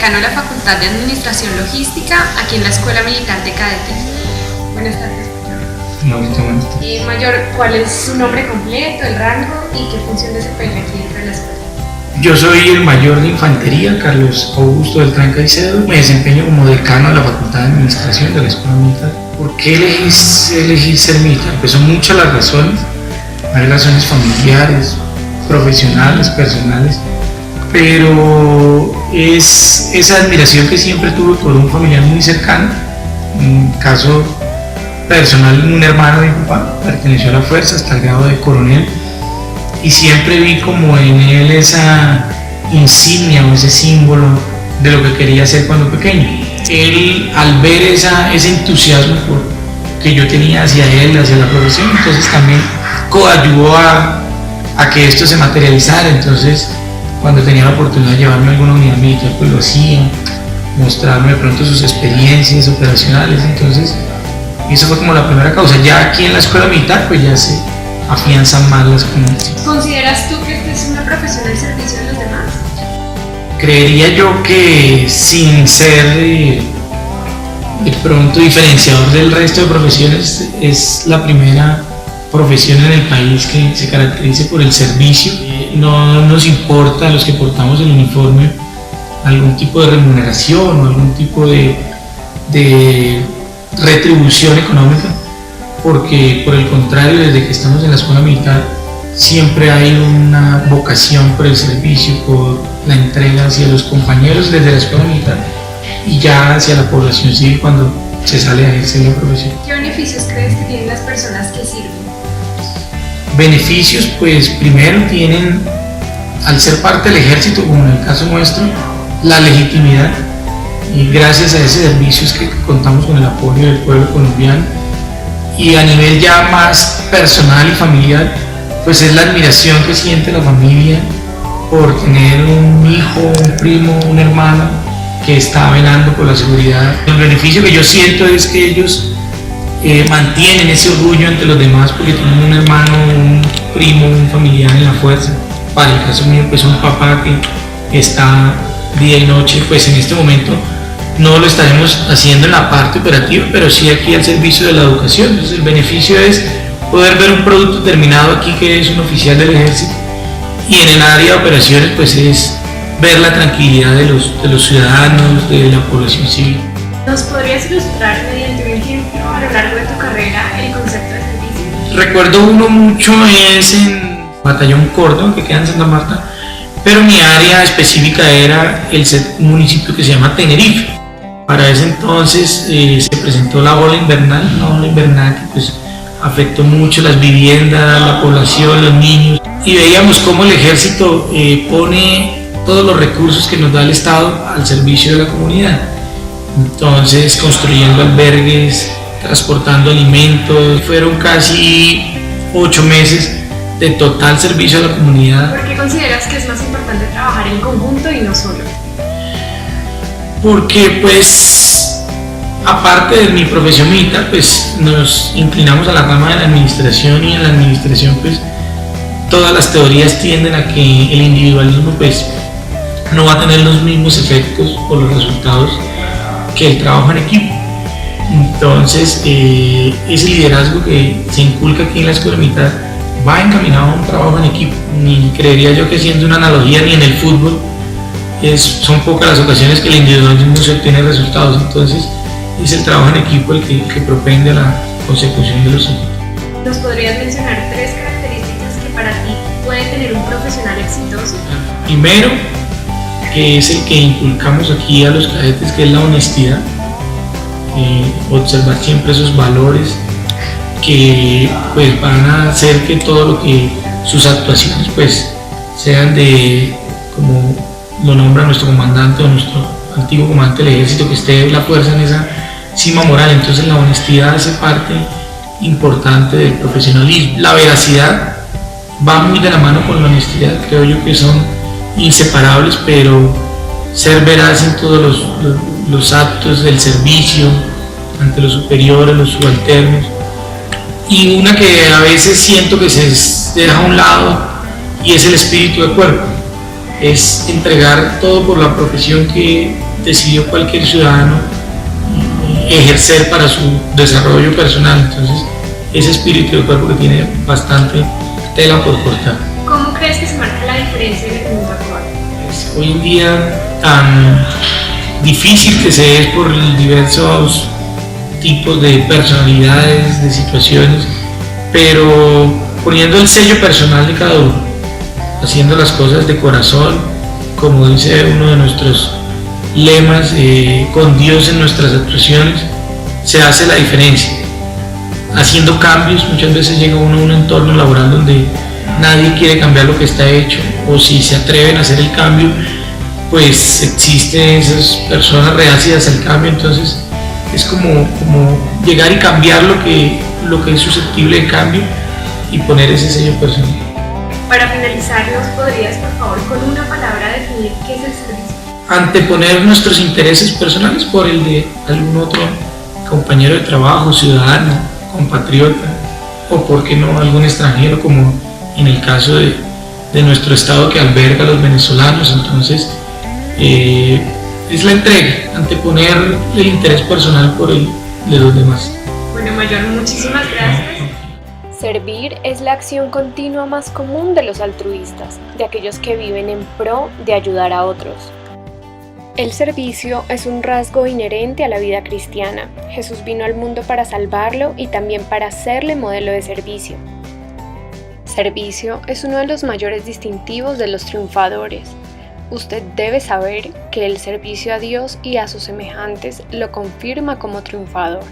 decano de la Facultad de Administración Logística, aquí en la Escuela Militar de Cadetes. Buenas tardes. Mayor, ¿cuál es su nombre completo, el rango y qué función desempeña aquí dentro de la escuela? Yo soy el mayor de infantería, Carlos Augusto Beltrán Caicedo. Me desempeño como decano de la Facultad de Administración de la Escuela Militar. ¿Por qué elegí ser militar? Pues son muchas las razones. Hay razones familiares, profesionales, personales, pero es esa admiración que siempre tuve por un familiar muy cercano. En caso personal, un hermano de mi papá perteneció a la fuerza hasta el grado de coronel y siempre vi como en él esa insignia o ese símbolo de lo que quería hacer cuando pequeño. Él, al ver ese entusiasmo que yo tenía hacia él, hacia la profesión, entonces también coayudó a que esto se materializara. Entonces, cuando tenía la oportunidad de llevarme a alguna unidad militar, pues lo hacía, mostrarme de pronto sus experiencias operacionales. Entonces, eso fue como la primera causa. Ya aquí en la escuela militar, pues ya se afianzan más las comunidades. ¿Consideras tú que esta es una profesión al servicio de los demás? Creería yo que sin ser de pronto diferenciador del resto de profesiones, es la primera profesión en el país que se caracteriza por el servicio. No nos importa a los que portamos el uniforme algún tipo de remuneración o algún tipo de retribución económica, porque por el contrario, desde que estamos en la escuela militar siempre hay una vocación por el servicio, por la entrega hacia los compañeros desde la escuela militar y ya hacia la población civil cuando se sale a ejercer la profesión. ¿Qué beneficios crees que tienen las personas que sirven? Beneficios, pues primero tienen, al ser parte del ejército, como en el caso nuestro, la legitimidad, y gracias a ese servicio es que contamos con el apoyo del pueblo colombiano. Y a nivel ya más personal y familiar, pues es la admiración que siente la familia por tener un hijo, un primo, un hermano que está velando por la seguridad. El beneficio que yo siento es que ellos mantienen ese orgullo entre los demás porque tienen un hermano, un primo, un familiar en la fuerza. Para el caso mío, pues un papá que está día y noche, pues en este momento no lo estaremos haciendo en la parte operativa, pero sí aquí al servicio de la educación. Entonces el beneficio es poder ver un producto terminado aquí que es un oficial del ejército, y en el área de operaciones pues es ver la tranquilidad de los ciudadanos, de la población civil. ¿Nos podrías ilustrar mediante un ejemplo a lo largo de tu carrera el concepto de servicio? Recuerdo uno mucho, es en Batallón Córdoba, que queda en Santa Marta, pero mi área específica era un municipio que se llama Tenerife. Para ese entonces se presentó la ola invernal, que pues afectó mucho las viviendas, la población, los niños, y veíamos cómo el ejército pone todos los recursos que nos da el Estado al servicio de la comunidad. Entonces, construyendo albergues, transportando alimentos, fueron casi 8 meses de total servicio a la comunidad. ¿Por qué consideras que es más importante trabajar en conjunto y no solo? Porque pues aparte de mi profesión militar, pues nos inclinamos a la rama de la administración, y en la administración pues todas las teorías tienden a que el individualismo pues no va a tener los mismos efectos o los resultados que el trabajo en equipo. Entonces ese liderazgo que se inculca aquí en la escuela militar va encaminado a un trabajo en equipo. Ni creería yo que, siendo una analogía, ni en el fútbol son pocas las ocasiones que el individualismo se obtiene resultados. Entonces es el trabajo en equipo el que propende a la consecución de los objetivos. ¿Nos podrías mencionar 3 características que para ti puede tener un profesional exitoso? Primero, que es el que inculcamos aquí a los cadetes, que es la honestidad. Observar siempre esos valores que pues van a hacer que todo lo que sus actuaciones pues sean de, como lo nombra nuestro comandante o nuestro antiguo comandante del ejército, que esté la fuerza en esa cima moral. Entonces la honestidad hace parte importante del profesionalismo. La veracidad va muy de la mano con la honestidad, creo yo que son inseparables, pero ser veraz en todos los actos del servicio, ante los superiores, los subalternos. Y una que a veces siento que se deja a un lado, y es el espíritu de cuerpo. es entregar todo por la profesión que decidió cualquier ciudadano ejercer para su desarrollo personal. Entonces, ese espíritu del cuerpo que tiene bastante tela por cortar. ¿Cómo crees que se marca la diferencia en el mundo actual? Pues, hoy en día tan difícil que se es por diversos tipos de personalidades, de situaciones, pero poniendo el sello personal de cada uno, haciendo las cosas de corazón, como dice uno de nuestros lemas, con Dios en nuestras actuaciones, se hace la diferencia. Haciendo cambios, muchas veces llega uno a un entorno laboral donde nadie quiere cambiar lo que está hecho, o si se atreven a hacer el cambio, pues existen esas personas reacias al cambio. Entonces es como llegar y cambiar lo que es susceptible de cambio y poner ese sello personal. Para finalizar, ¿nos podrías por favor con una palabra definir qué es el servicio? Anteponer nuestros intereses personales por el de algún otro compañero de trabajo, ciudadano, compatriota, o por qué no algún extranjero, como en el caso de nuestro estado que alberga a los venezolanos. Entonces es la entrega, anteponer el interés personal por el de los demás. Bueno, Mayor, muchísimas gracias. Servir es la acción continua más común de los altruistas, de aquellos que viven en pro de ayudar a otros. El servicio es un rasgo inherente a la vida cristiana. Jesús vino al mundo para salvarlo y también para hacerle modelo de servicio. Servicio es uno de los mayores distintivos de los triunfadores. Usted debe saber que el servicio a Dios y a sus semejantes lo confirma como triunfador.